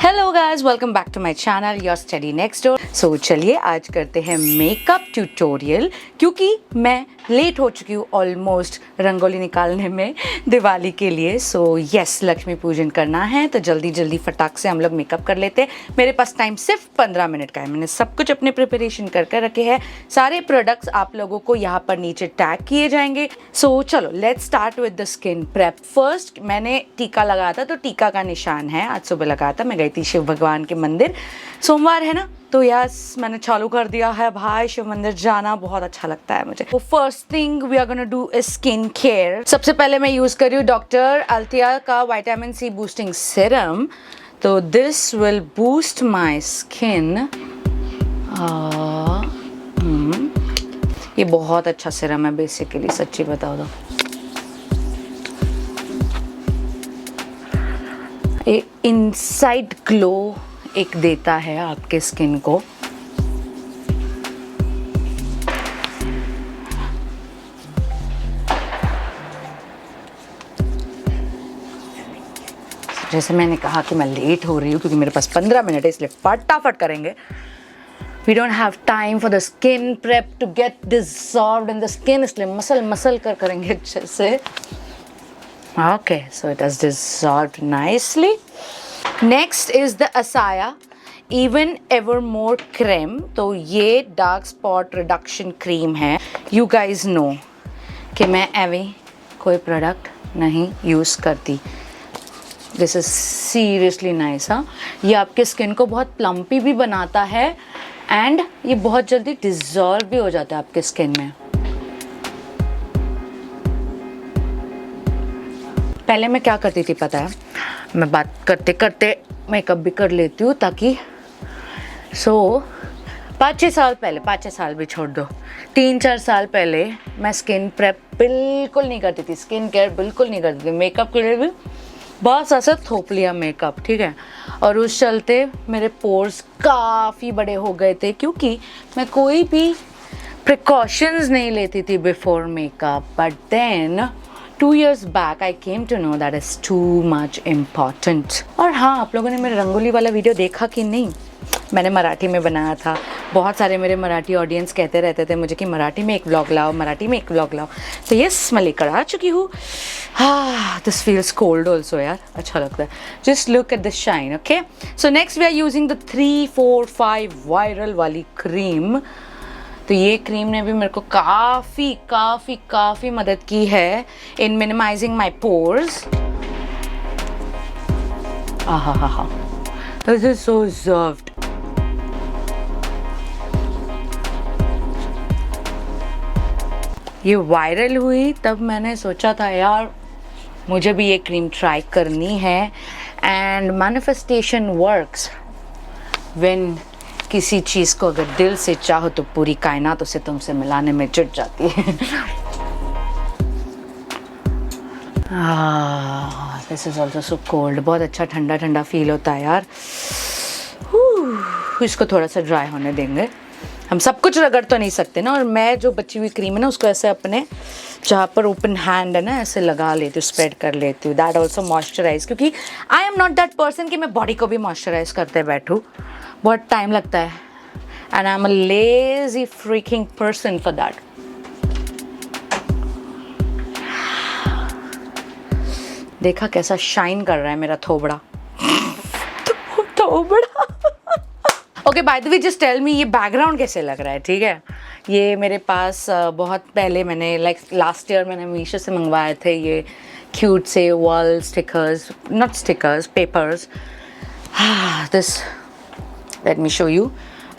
Hello guys, welcome back to my channel your study next door. So चलिए आज करते हैं मेकअप ट्यूटोरियल, क्योंकि मैं लेट हो चुकी हूँ ऑलमोस्ट रंगोली निकालने में दिवाली के लिए। सो यस, लक्ष्मी पूजन करना है तो जल्दी जल्दी फटाक से हम लोग मेकअप कर लेते हैं। मेरे पास टाइम सिर्फ 15 मिनट का है। मैंने सब कुछ अपने प्रिपरेशन कर रखे हैं। सारे प्रोडक्ट्स आप लोगों को यहाँ पर नीचे टैग किए जाएंगे। सो चलो let's start with the skin prep. First मैंने टीका लगाया था, तो टीका का निशान है, आज सुबह लगाया था। मैं गई थी शिव भगवान के मंदिर, सोमवार है ना, तो यस मैंने चालू कर दिया है भाई। शिव मंदिर जाना बहुत अच्छा लगता है मुझे। तो first thing we are gonna do is skin care. सबसे पहले मैं यूज कर रही हूँ डॉक्टर अल्थिया का विटामिन सी बूस्टिंग सीरम। तो this will boost my skin. ये बहुत अच्छा सीरम है बेसिकली, सच्ची बताओ तो। ये इनसाइड ग्लो एक देता है आपके स्किन को। जैसे मैंने कहा कि मैं लेट हो रही हूँ क्योंकि मेरे पास 15 मिनट है, इसलिए फटाफट करेंगे। We don't have time for the skin prep to get dissolved in the skin, इसलिए मसल कर करेंगे अच्छे से। Okay, so it has dissolved nicely. Next is the Asaya Even Evermore Creme. तो ये डार्क स्पॉट रिडक्शन क्रीम है। You guys know कि मैं एवी कोई प्रोडक्ट नहीं यूज़ करती। This is seriously nice. हाँ, ये आपके स्किन को बहुत प्लम्पी भी बनाता है एंड ये बहुत जल्दी डिज़ोल्व भी हो जाता है आपके स्किन में। पहले मैं क्या करती थी पता है, मैं बात करते करते मेकअप भी कर लेती हूँ ताकि 5-6 साल भी छोड़ दो, 3-4 साल पहले मैं स्किन प्रेप बिल्कुल नहीं करती थी, स्किन केयर बिल्कुल नहीं करती थी। मेकअप के लिए भी बस ऐसे थोप लिया मेकअप, ठीक है। और उस चलते मेरे पोर्स काफ़ी बड़े हो गए थे क्योंकि मैं कोई भी प्रिकॉशंस नहीं लेती थी before makeup. But then 2 years back I came to know that is too much important। और हाँ, आप लोगों ने मेरे रंगोली वाला वीडियो देखा कि नहीं? मैंने मराठी में बनाया था। बहुत सारे मेरे मराठी ऑडियंस कहते रहते थे मुझे कि मराठी में एक व्लॉग लाओ, मराठी में एक व्लॉग लाओ। तो यस, मैं लेकर आ चुकी हूँ। दिस फील्स कोल्ड ऑल्सो यार, अच्छा लगता है। Just look at the shine. Okay, so next we are using the 3, 4, 5 viral वाली क्रीम। तो ये क्रीम ने भी मेरे को काफ़ी मदद की है इन मिनिमाइजिंग माई पोर्स। आहा, दिस इज सो रिजर्व्ड। ये वायरल हुई तब मैंने सोचा था यार मुझे भी ये क्रीम ट्राई करनी है। एंड मैनिफेस्टेशन वर्क्स व्हेन किसी चीज़ को अगर दिल से चाहो तो पूरी कायनात उसे तुमसे मिलाने में जुट जाती है। This is also so cold. बहुत अच्छा ठंडा ठंडा फील होता है यार। इसको थोड़ा सा ड्राई होने देंगे। हम सब कुछ रगड़ तो नहीं सकते ना। और मैं जो बची हुई क्रीम है ना उसको ऐसे अपने जहाँ पर ओपन हैंड है ना ऐसे लगा लेती हूँ, स्प्रेड कर लेती हूँ। दैट ऑल्सो मॉइस्चराइज, क्योंकि I am not that person कि मैं बॉडी को भी मॉइस्चराइज करते बैठूँ, बहुत टाइम लगता है। And I am a lazy freaking person for that. देखा कैसा शाइन कर रहा है मेरा थोबड़ा। थोबड़ा। Okay, by the way just tell me ये बैकग्राउंड कैसे लग रहा है, ठीक है। ये मेरे पास बहुत पहले मैंने लास्ट ईयर मैंने मीशो से मंगवाए थे ये क्यूट से wall stickers, not stickers, papers. This, let me show you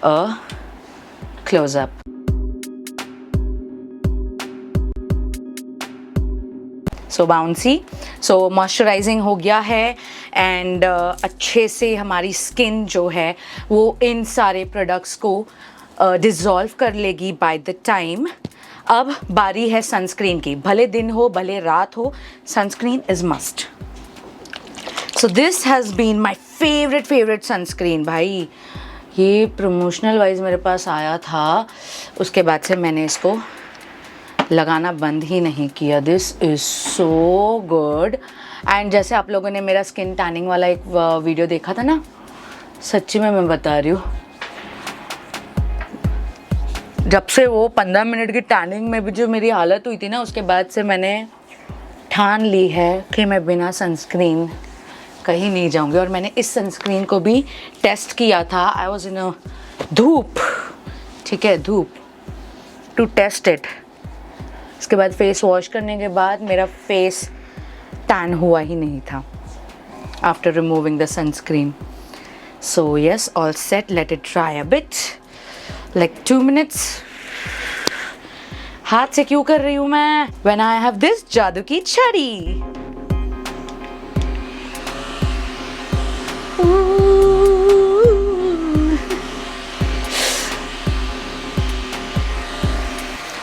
a close up। So bouncy, so moisturising हो गया है एंड अच्छे से हमारी स्किन जो है वो इन सारे प्रोडक्ट्स को डिज़ोल्व कर लेगी बाय द टाइम। अब बारी है सनस्क्रीन की। भले दिन हो भले रात हो, sunscreen is must. So this has been my favourite sunscreen भाई। ये प्रमोशनल वाइज मेरे पास आया था, उसके बाद से मैंने इसको लगाना बंद ही नहीं किया। This is so good. And जैसे आप लोगों ने मेरा स्किन टैनिंग वाला एक वीडियो देखा था ना, सच्ची में मैं बता रही हूँ, जब से वो 15 मिनट की टैनिंग में भी जो मेरी हालत हुई थी ना, उसके बाद से मैंने ठान ली है कि मैं बिना सनस्क्रीन कहीं नहीं जाऊंगी। और मैंने इस सनस्क्रीन को भी टेस्ट किया था। आई वॉज इन अ धूप, ठीक है, धूप, टू टेस्ट इट। उसके बाद फेस वॉश करने के बाद मेरा फेस टैन हुआ ही नहीं था after removing the sunscreen. So yes, all set, let it dry a bit, like 2 minutes। हाथ से क्यों कर रही हूं मैं? When I have this जादू की छड़ी।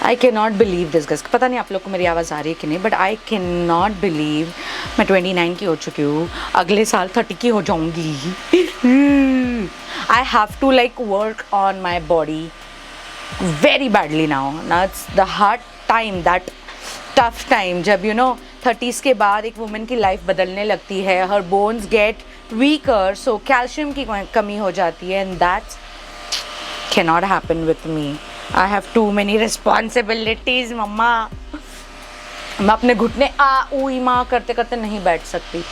I cannot believe this guys। पता नहीं आप लोग को मेरी आवाज़ आ रही है कि नहीं, बट I cannot believe मैं 29 की हो चुकी हूँ, अगले साल 30 की हो जाऊंगी। I have to like work on my body very badly now। Now it's the hard time, that tough time, जब you know 30s के बाद एक वुमेन की लाइफ बदलने लगती है, her bones get weaker, so calcium की कमी हो जाती है, and that cannot happen with me। I have too many responsibilities मम्मा। मैं अपने घुटने ऊई माँ करते करते नहीं बैठ सकती।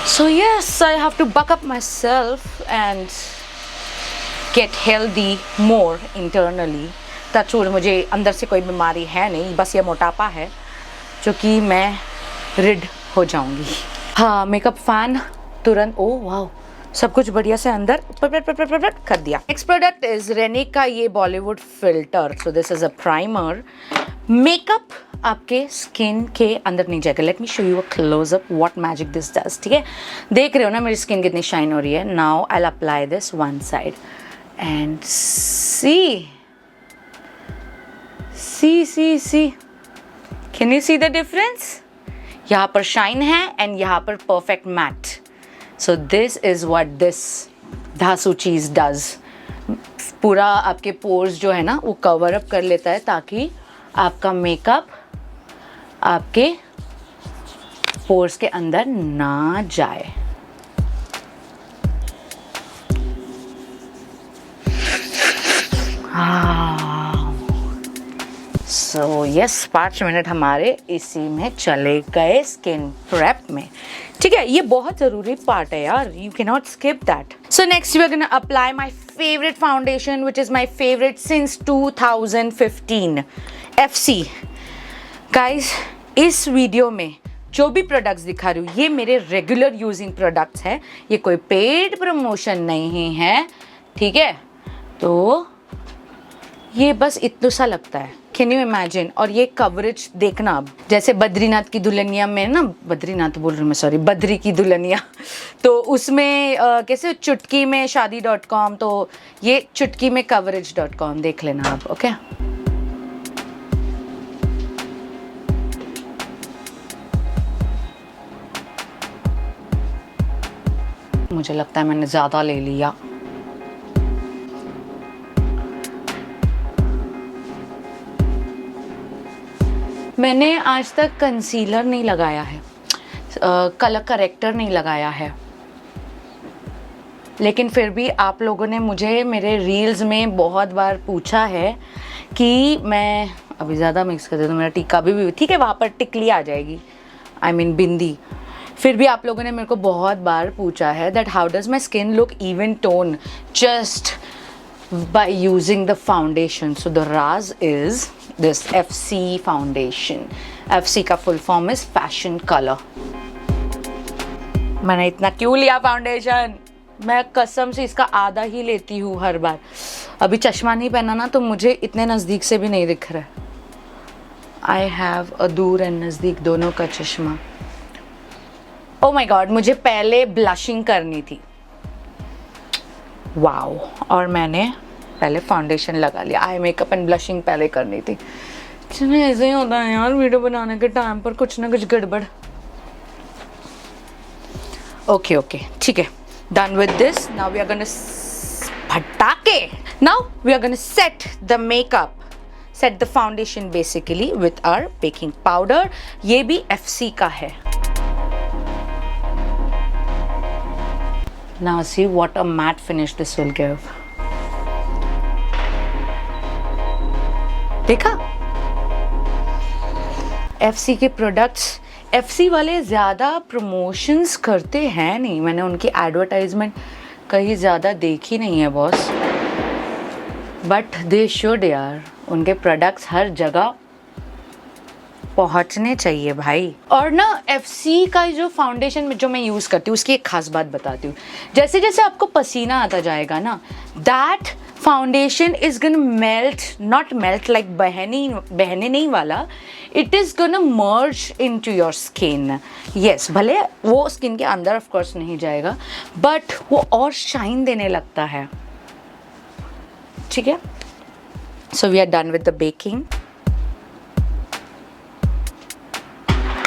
So yes, I have to buck up myself and get healthy more internally। Touchwood, मुझे अंदर से कोई बीमारी है नहीं, बस ये मोटापा है जो कि मैं रिड हो जाऊंगी। हाँ, मेकअप फैन तुरंत, ओ वाओ, सब कुछ बढ़िया से अंदर कर दिया। नेक्स्ट प्रोडक्ट इज रेनिक का ये Bollywood filter. So this is a primer. Makeup आपके स्किन के अंदर नहीं जाएगा। Let me show you a close up what magic this does. ठीक है, देख रहे हो ना मेरी स्किन कितनी शाइन हो रही है। Now I will apply this one side and see can you see the difference? यहाँ पर शाइन है एंड यहाँ पर perfect matte. So this is what this धासु चीज डज। पूरा आपके पोर्स जो है ना वो कवर अप कर लेता है, ताकि आपका मेकअप आपके पोर्स के अंदर ना जाए। सो यस, 5 मिनट हमारे इसी में चले गए स्किन प्रेप में। ठीक है, ये बहुत ज़रूरी पार्ट है यार, you can not skip that. So next we are gonna apply my favourite foundation which is my favourite since 2015, FC। Guys, इस वीडियो में जो भी प्रोडक्ट्स दिखा रही हूँ ये मेरे रेगुलर यूजिंग प्रोडक्ट्स हैं, ये कोई पेड प्रमोशन नहीं है। ठीक है, तो ये बस इतना सा लगता है, कैन यू इमेजिन? और ये कवरेज देखना, अब जैसे बद्रीनाथ की दुल्हनिया में ना, बद्रीनाथ बोल रही हूँ मैं, सॉरी, बद्री की दुल्हनिया, तो उसमें कैसे चुटकी में शादी.com, तो ये चुटकी में coverage.com, देख लेना आप। ओके, मुझे लगता है मैंने ज़्यादा ले लिया। मैंने आज तक कंसीलर नहीं लगाया है, कलर करेक्टर नहीं लगाया है, लेकिन फिर भी आप लोगों ने मुझे मेरे रील्स में बहुत बार पूछा है कि मैं अभी ज़्यादा मिक्स कर देता हूँ, मेरा टीका भी ठीक है, वहाँ पर टिकली आ जाएगी, आई मीन बिंदी। फिर भी आप लोगों ने मेरे को बहुत बार पूछा है that how does my skin look even tone just by using the foundation. So the Raz is this FC foundation. FC का full form is fashion color. मैंने इतना क्यों लिया फाउंडेशन? मैं कसम से इसका आधा ही लेती हूँ हर बार। अभी चश्मा नहीं पहना ना, तो मुझे इतने नज़दीक से भी नहीं दिख रहा है। I have a दूर एंड नज़दीक दोनों का चश्मा। Oh my God, मुझे पहले ब्लशिंग करनी थी, वाओ, और मैंने पहले फाउंडेशन लगा लिया। आई मेकअप एंड ब्लशिंग पहले करनी थी। चलिए, ऐसे ही होता है यार, वीडियो बनाने के टाइम पर कुछ ना कुछ गड़बड़। ओके ओके, ठीक है, done with this. Now we are gonna फटाके, now we are gonna set the makeup, set the foundation basically with our baking powder. ये भी FC का है। Now see what a matte finish this will give. देखा? FC के products, FC वाले ज़्यादा promotions करते हैं नहीं, मैंने उनकी एडवर्टाइजमेंट कहीं ज़्यादा देखी नहीं है बॉस, बट दे शुड यार, उनके प्रोडक्ट्स हर जगह पहुंचने चाहिए भाई। और ना FC का जो फाउंडेशन जो मैं यूज़ करती हूँ उसकी एक खास बात बताती हूँ, जैसे जैसे आपको पसीना आता जाएगा ना, that foundation is gonna melt, not melt like बहने नहीं वाला, it is gonna merge into your skin. Yes, भले वो स्किन के अंदर ऑफ कोर्स नहीं जाएगा, बट वो और शाइन देने लगता है। ठीक है, so we are done with the baking.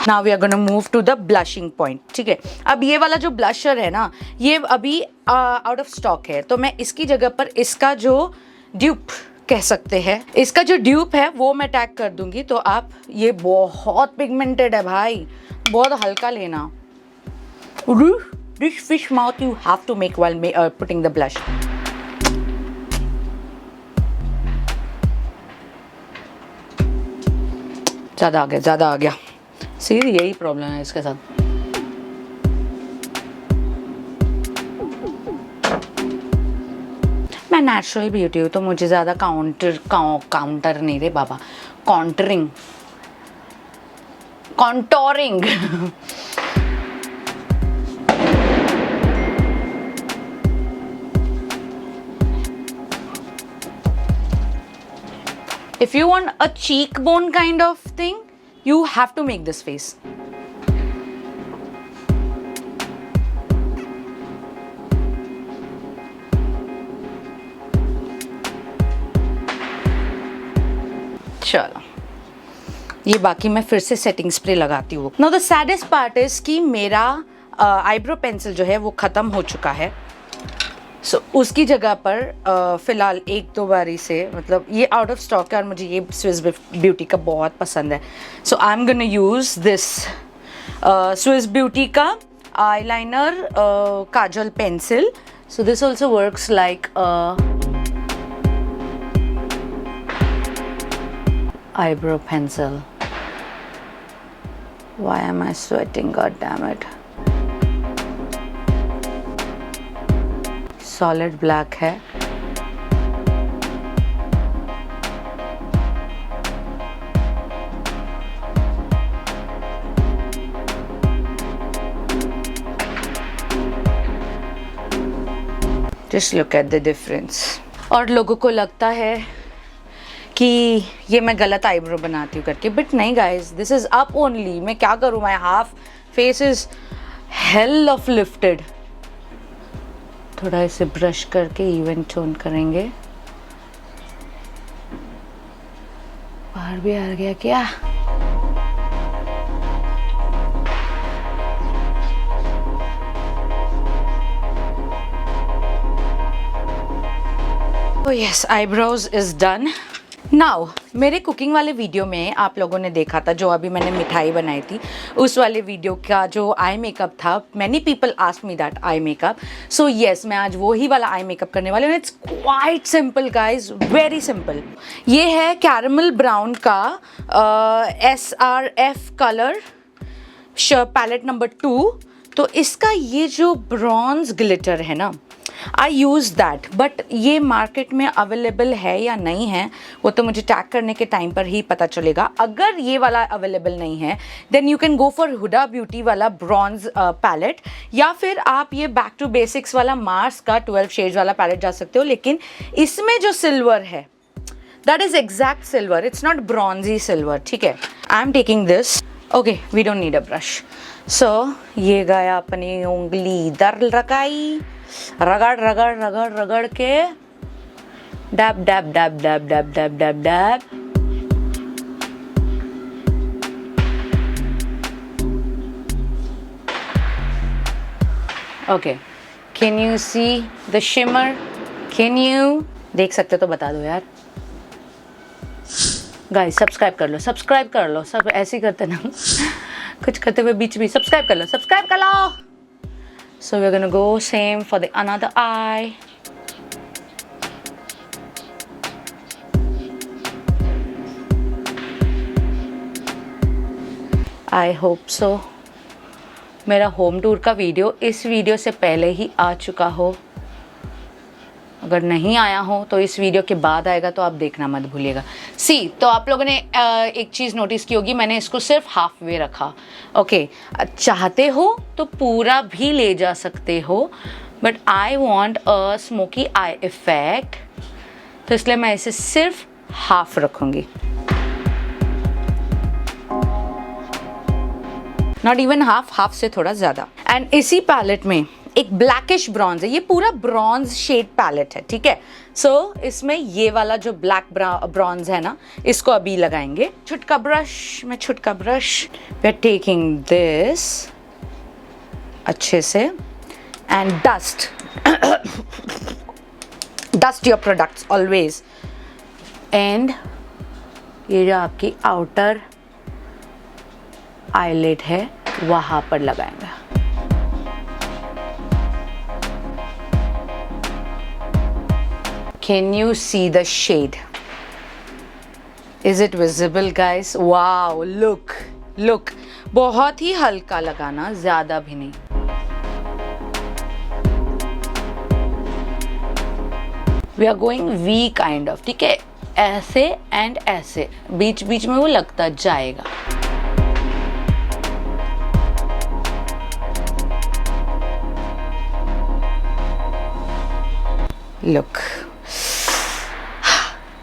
Now we are gonna move to the blushing point. ठीक है, अब ये वाला जो ब्लशर है ना, ये अभी आउट ऑफ स्टॉक है, तो मैं इसकी जगह पर इसका जो ड्यूप कह सकते हैं, इसका जो ड्यूप है वो मैं टैग कर दूंगी। तो आप, ये बहुत पिगमेंटेड है भाई, बहुत हल्का लेना। This fish mouth you have to make while putting the blush. ज़्यादा आ गया। सीधी यही प्रॉब्लम है इसके साथ। मैं नेचुरल ब्यूटी हूँ, तो मुझे ज़्यादा काउंटर नहीं रे बाबा, contouring if you want a cheekbone kind of thing, you have to make this face. चलो, ये बाकी मैं फिर से सेटिंग स्प्रे लगाती हूँ। Now the saddest part is कि मेरा आईब्रो पेंसिल जो है वो ख़त्म हो चुका है। सो उसकी जगह पर फ़िलहाल एक दो बारी से, मतलब ये आउट ऑफ स्टॉक है और मुझे ये स्विस ब्यूटी का बहुत पसंद है। So I am gonna use this Swiss Beauty का eyeliner kajal pencil. So this also works like eyebrow pencil. Why am I sweating? God damn it. Solid black है। Just look at the difference. और लोगों को लगता है कि ये मैं गलत आईब्रो बनाती हूँ करके, बट नहीं guys, this is up only. मैं क्या करूँ, my half face is hell of lifted. थोड़ा इसे ब्रश करके इवन टोन करेंगे। बाहर भी आ गया क्या? Oh yes, eyebrows is done. Now मेरे कुकिंग वाले वीडियो में आप लोगों ने देखा था, जो अभी मैंने मिठाई बनाई थी, उस वाले वीडियो का जो आई मेकअप था, many people ask me that eye makeup. So yes, मैं आज वो ही वाला आई मेकअप करने वाली हूँ। It's quite simple guys, very simple. ये है कैरमल ब्राउन का SRF कलर पैलेट नंबर 2। तो इसका ये जो ब्रॉन्ज ग्लिटर है ना, आई यूज़ दैट, बट ये मार्केट में अवेलेबल है या नहीं है वो तो मुझे टैग करने के टाइम पर ही पता चलेगा। अगर ये वाला अवेलेबल नहीं है then you can go for Huda Beauty वाला ब्रॉन्ज पैलेट, या फिर आप ये बैक टू बेसिक्स वाला मार्स का 12 शेड्स वाला पैलेट जा सकते हो। लेकिन इसमें जो सिल्वर है that is exact silver, it's not bronzy silver. ठीक है, I am taking this. Okay, we don't need a brush. So ये गया अपनी उंगली दर लगाई, रगड़ रगड़ रगड़ रगड़ के dab dab dab dab dab dab dab dab. Okay, can you see the shimmer? Can you देख सकते तो बता दो यार। गाइस सब्सक्राइब कर लो, सब ऐसे ही करते ना कुछ करते हुए बीच में सब्सक्राइब कर लो। So we're gonna go same for the another eye. I hope so मेरा होम टूर का वीडियो इस वीडियो से पहले ही आ चुका हो। अगर नहीं आया हो तो इस वीडियो के बाद आएगा, तो आप देखना मत भूलिएगा। तो आप लोगों ने एक चीज़ नोटिस की होगी, मैंने इसको सिर्फ हाफ वे रखा। ओके, चाहते हो तो पूरा भी ले जा सकते हो, but I want a smoky I effect, तो इसलिए मैं इसे सिर्फ हाफ रखूँगी, नॉट इवन हाफ से थोड़ा ज़्यादा। एंड इसी पैलेट में एक ब्लैकिश ब्रॉन्ज है, ये पूरा ब्रॉन्ज शेड पैलेट है, ठीक है। सो इसमें ये वाला जो ब्लैक ब्रॉन्ज है ना, इसको अभी लगाएंगे। छुटका brush we are taking this अच्छे से and dust your products always. And ये जो आपकी आउटर आईलिड है वहां पर लगाएंगे। Can you see the shade? Is it visible, guys? Wow, look. बहुत ही हल्का लगाना, ज़्यादा भी नहीं। We are going V kind of, ठीक है? ऐसे एंड ऐसे, बीच बीच में वो लगता जाएगा। Look.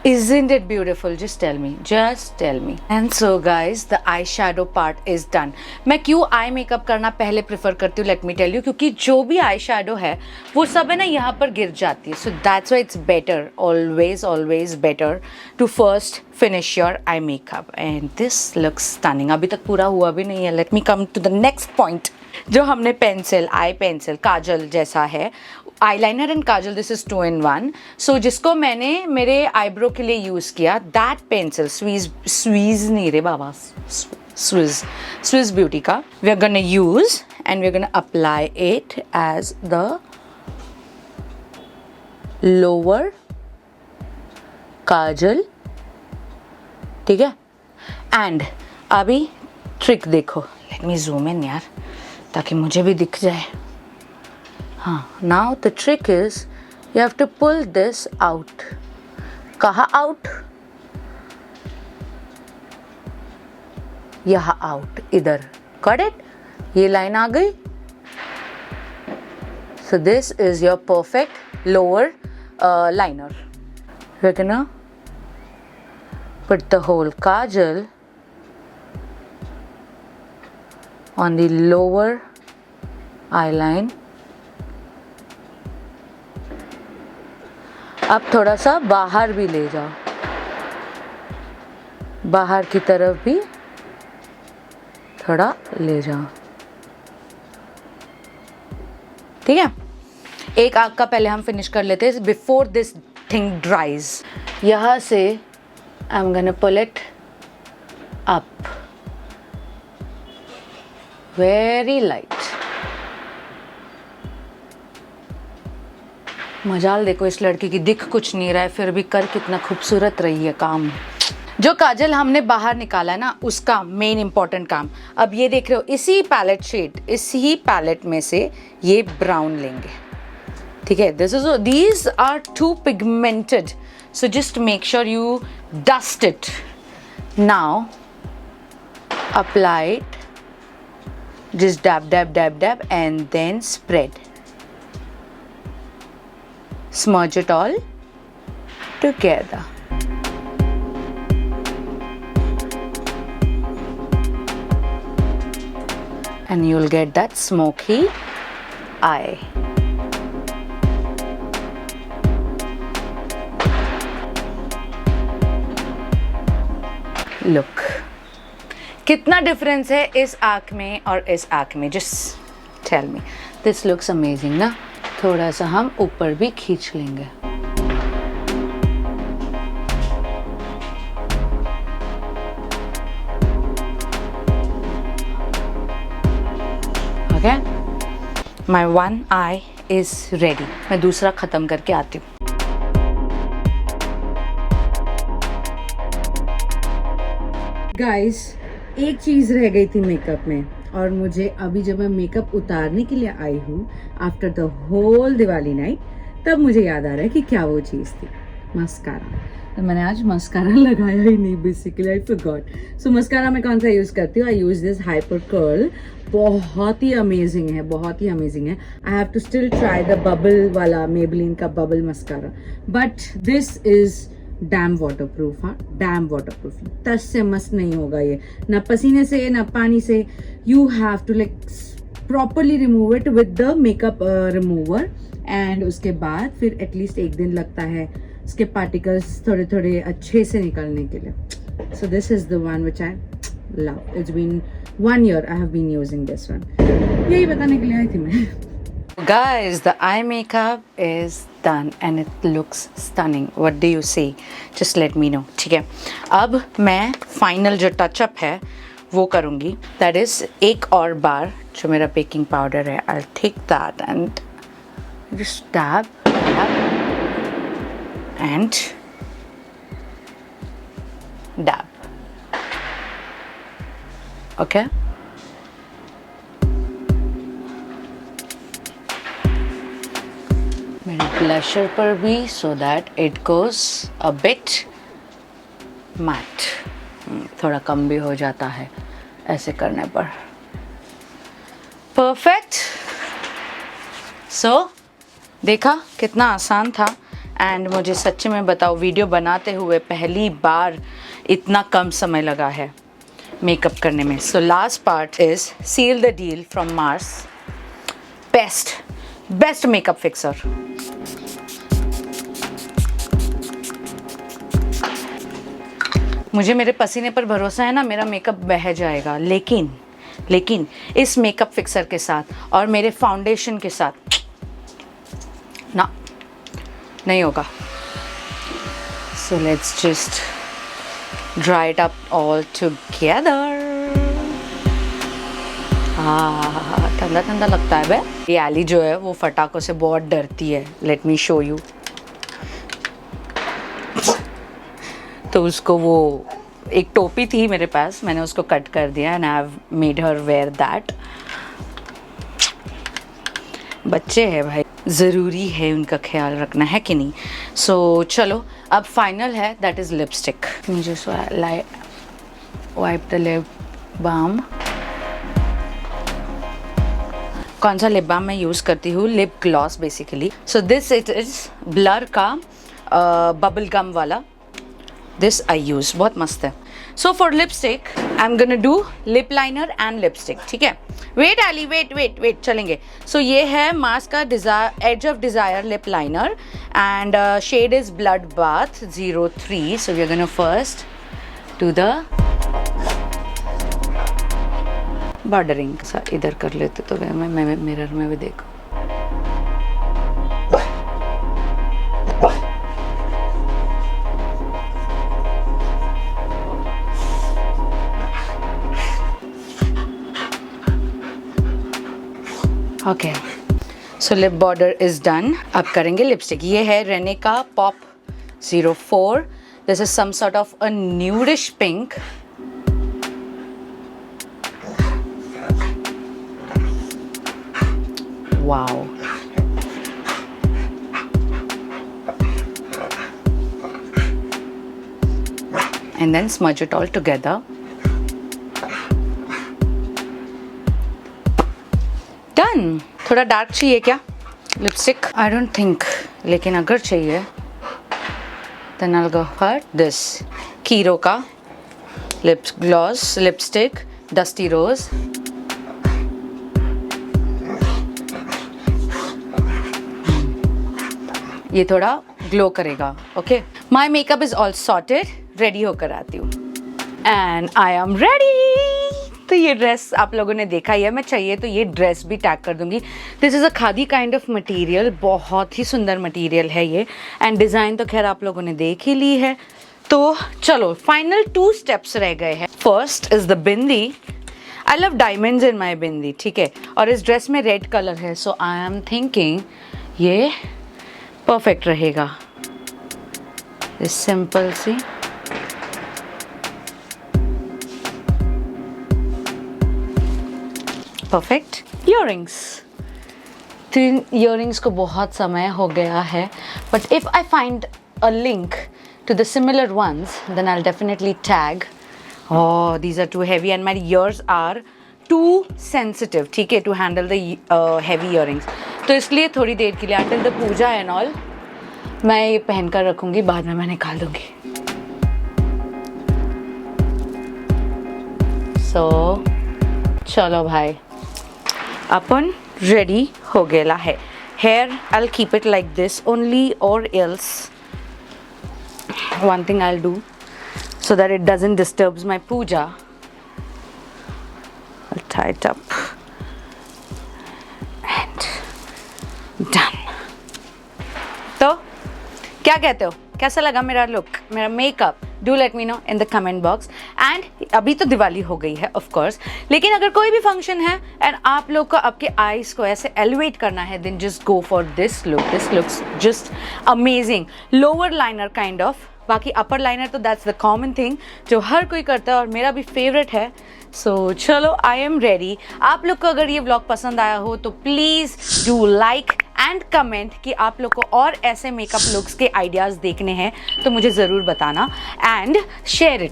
Isn't it beautiful? Just tell me. And so guys, the eyeshadow part is done. मैं क्यों आई मेकअप करना पहले प्रेफर करती हूँ, let me tell you, क्योंकि जो भी आई शेडो है वो सब है ना यहाँ पर गिर जाती है। So that's why it's better, always better to first finish your eye makeup. And this looks stunning. अभी तक पूरा हुआ भी नहीं है। Let me come to the next point. जो हमने पेंसिल, आई पेंसिल, काजल जैसा है, eyeliner and Kajal, this is 2 in 1। सो जिसको मैंने मेरे आईब्रो के लिए यूज़ किया, दैट पेंसिल स्वीज नहीं रे बाबा, स्विस ब्यूटी का, we are gonna use and we are gonna apply it as the lower kajal, ठीक है। एंड अभी ट्रिक देखो, लेट मी जूम इन यार, ताकि मुझे भी दिख जाए। हाँ, now the trick is you have to pull this out. कहाँ आउट? यहाँ आउट, इधर। Got it? ये लाइन आ गई। So this is your perfect lower liner. We're gonna put the whole kajal on the lower eyeline. अब थोड़ा सा बाहर भी ले जाओ, बाहर की तरफ भी थोड़ा ले जाओ, ठीक है। एक आँख का पहले हम फिनिश कर लेते हैं बिफोर दिस थिंग ड्राइज। यहाँ से I am gonna pull it up very light. मजाल देखो इस लड़की की, दिख कुछ नहीं रहा है फिर भी कर कितना खूबसूरत रही है काम। जो काजल हमने बाहर निकाला है ना, उसका मेन इंपॉर्टेंट काम। अब ये देख रहे हो, इसी पैलेट शेड, इसी पैलेट में से ये ब्राउन लेंगे, ठीक है। these are too pigmented, so just make sure you dust it. Now apply it, just dab and then spread, smudge it all together. And you'll get that smoky eye. Look, कितना difference है इस आँख में और इस आँख में, just tell me. This looks amazing ना। थोड़ा सा हम ऊपर भी खींच लेंगे, okay. My one eye is ready. मैं दूसरा ख़त्म करके आती हूँ। गाइस, एक चीज़ रह गई थी मेकअप में, और मुझे अभी जब मैं मेकअप उतारने के लिए आई हूँ after the whole Diwali night, तब मुझे याद आ रहा है कि क्या वो चीज़ थी, मस्कारा। तो मैंने आज मस्कारा लगाया ही नहीं, basically I forgot. So mascara मैं कौन सा यूज़ करती हूँ? I use this hyper curl, बहुत ही अमेजिंग है, बहुत ही अमेजिंग है। I have to still try the bubble वाला, मेबलिन का bubble mascara, but this is damn waterproof. हाँ, डैम वाटर प्रूफ, टच से मस्त नहीं होगा ये, ना पसीने से ना पानी से। You have to like properly remove it with the makeup remover, and उसके बाद फिर एटलीस्ट एक दिन लगता है उसके पार्टिकल्स थोड़े थोड़े अच्छे से निकलने के लिए। So this is the one which I love. It's been 1 year I have been using this one. यही बताने के लिए आई थी मैं। Guys, the eye makeup is done and it looks stunning. What do you say? Just let me know. ठीक है, अब मैं फाइनल जो टचअप है वो करूँगी। दैट इज़ एक और बार जो मेरा बेकिंग पाउडर है, I'll take that and just dab and dab. Okay? मेरे ब्लशर पर भी, so that it goes a bit matte. थोड़ा कम भी हो जाता है ऐसे करने पर। परफेक्ट। सो देखा कितना आसान था, एंड मुझे सच्ची में बताओ, वीडियो बनाते हुए पहली बार इतना कम समय लगा है मेकअप करने में। So last part is seal the deal from Mars, best makeup fixer. मुझे मेरे पसीने पर भरोसा है ना, मेरा मेकअप बह जाएगा, लेकिन इस मेकअप फिक्सर के साथ और मेरे फाउंडेशन के साथ ना, नहीं होगा। So let's just dry it up all together. हाँ, ठंडा ठंडा लगता है बे। ये एली जो है वो फटाकों से बहुत डरती है। Let me show you. तो उसको वो एक टोपी थी मेरे पास, मैंने उसको कट कर दिया and I have made her wear that. बच्चे हैं भाई, ज़रूरी है उनका ख्याल रखना, है कि नहीं? सो चलो अब फाइनल है, दैट इज़ लिपस्टिक। मुझे वाइप द लिप बाम। कौन सा लिप बाम मैं यूज़ करती हूँ? Lip gloss basically. So this it is blur का बबल गम वाला, दिस आई यूज़, बहुत मस्त है। So for lipstick I am gonna do lip liner and lipstick. ठीक है, वेट एली, वेट चलेंगे। सो ये है मार्स का edge of desire lip liner and shade is blood bath 03। So we are gonna first do the bordering. इधर कर लेते तो मैं मिरर में भी देखो। Okay, so lip border is done. अब करेंगे लिपस्टिक। ये है रेने का pop 04। This is some sort of a nudish pink. Wow, and then smudge it all together. Done. थोड़ा डार्क चाहिए क्या लिपस्टिक? I don't think, लेकिन अगर चाहिए then I'll go for this Kiro का लिप ग्लॉस लिपस्टिक डस्टी रोज। ये थोड़ा glow करेगा। Okay, my makeup is all sorted, ready होकर आती हूँ एंड आई एम रेडी। तो ये ड्रेस आप लोगों ने देखा ही है, मैं चाहिए तो ये ड्रेस भी टैग कर दूंगी। This is a khadi kind of material, बहुत ही सुंदर मटेरियल है ये, एंड डिज़ाइन तो खैर आप लोगों ने देख ही ली है। तो चलो फाइनल 2 स्टेप्स रह गए हैं। First is the bindi. I love diamonds in my bindi, ठीक है, और इस ड्रेस में रेड कलर है, सो आई एम थिंकिंग ये परफेक्ट रहेगा। इस सिंपल सी परफेक्ट ईयरिंग्स। 3 ईयरिंग्स को बहुत समय हो गया है, but if I find a link to the similar ones, then I'll definitely tag. Oh, these are too heavy and my ears are too sensitive, ठीक है, to handle the heavy earrings. तो इसलिए थोड़ी देर के लिए until the Puja and all मैं ये पहन कर रखूँगी, बाद में मैं निकाल दूँगी। So चलो भाई, अपन ready हो गया है। Hair I'll keep it like this only, or else one thing I'll do so that it doesn't disturbs my puja, I'll tie it up and done. तो क्या कहते हो, कैसा लगा मेरा लुक, मेरा makeup? Do let me know in the comment box. And अभी तो दिवाली हो गई है ऑफ कोर्स, लेकिन अगर कोई भी फंक्शन है एंड आप लोग को आपके आईज को ऐसे एलिवेट करना है, then just go for this look. This looks just amazing. Lower liner kind of, बाकी अपर लाइनर तो दैट्स द कॉमन थिंग जो हर कोई करता है और मेरा भी फेवरेट है। सो चलो, आई एम रेडी। आप लोग को अगर ये व्लॉग पसंद आया हो तो please do like and comment कि आप लोग को और ऐसे मेकअप लुक्स के आइडियाज़ देखने हैं तो मुझे ज़रूर बताना। एंड शेयर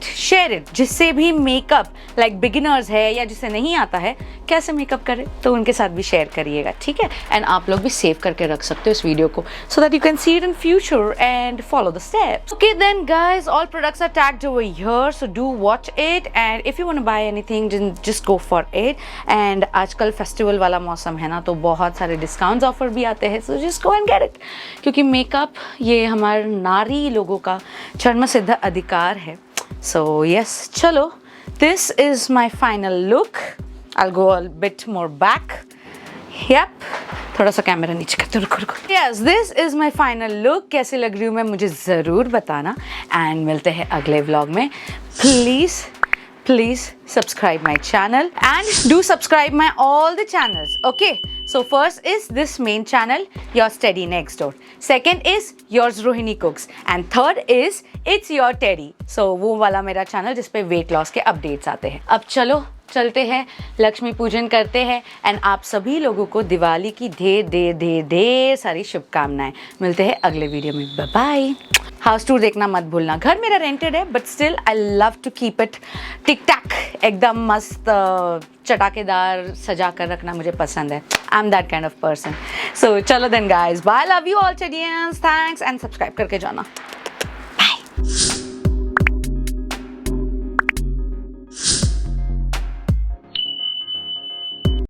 इट जिससे भी मेकअप लाइक बिगिनर्स है या जिसे नहीं आता है कैसे मेकअप करें, तो उनके साथ भी शेयर करिएगा, ठीक है। एंड आप लोग भी सेव करके रख सकते हो इस वीडियो को, so that you can see it in future and follow the steps. Okay then guys, all products are tagged over here, so do watch it and if you want to buy anything just go for it. And आजकल festival वाला मौसम है ना, तो बहुत सारे discounts offer भी आते हैं, so just go and get it, क्योंकि मेकअप ये हमारे नारी लोगों का जन्मसिद्ध अधिकार है। सो यस, चलो, this is my final look. I'll go a bit more back. Yep. थोड़ा सा कैमरा नीचे करते, रुको। Yes, this is my final look. कैसी लग रही हूँ मैं, मुझे ज़रूर बताना। एंड मिलते हैं अगले व्लॉग में। Please subscribe my channel and do subscribe my all the channels. Okay. So first is this main channel, Your Steady Next Door. Second is Yours Rohini Cooks. And third is It's Your Teddy. So वो वाला मेरा channel जिस पे weight loss के updates आते हैं। अब चलो चलते हैं, लक्ष्मी पूजन करते हैं एंड आप सभी लोगों को दिवाली की ढेर सारी शुभकामनाएं। मिलते हैं अगले वीडियो में, बाय बाय। हाउस टूर देखना मत भूलना। घर मेरा रेंटेड है but still I love to keep it tick tack, एकदम मस्त चटाकेदार सजा कर रखना मुझे पसंद है। I am that kind of person. So चलो then guys, bye, love you all चेडियंस, थैंक्स एंड सब्सक्राइब करके जाना, बाय।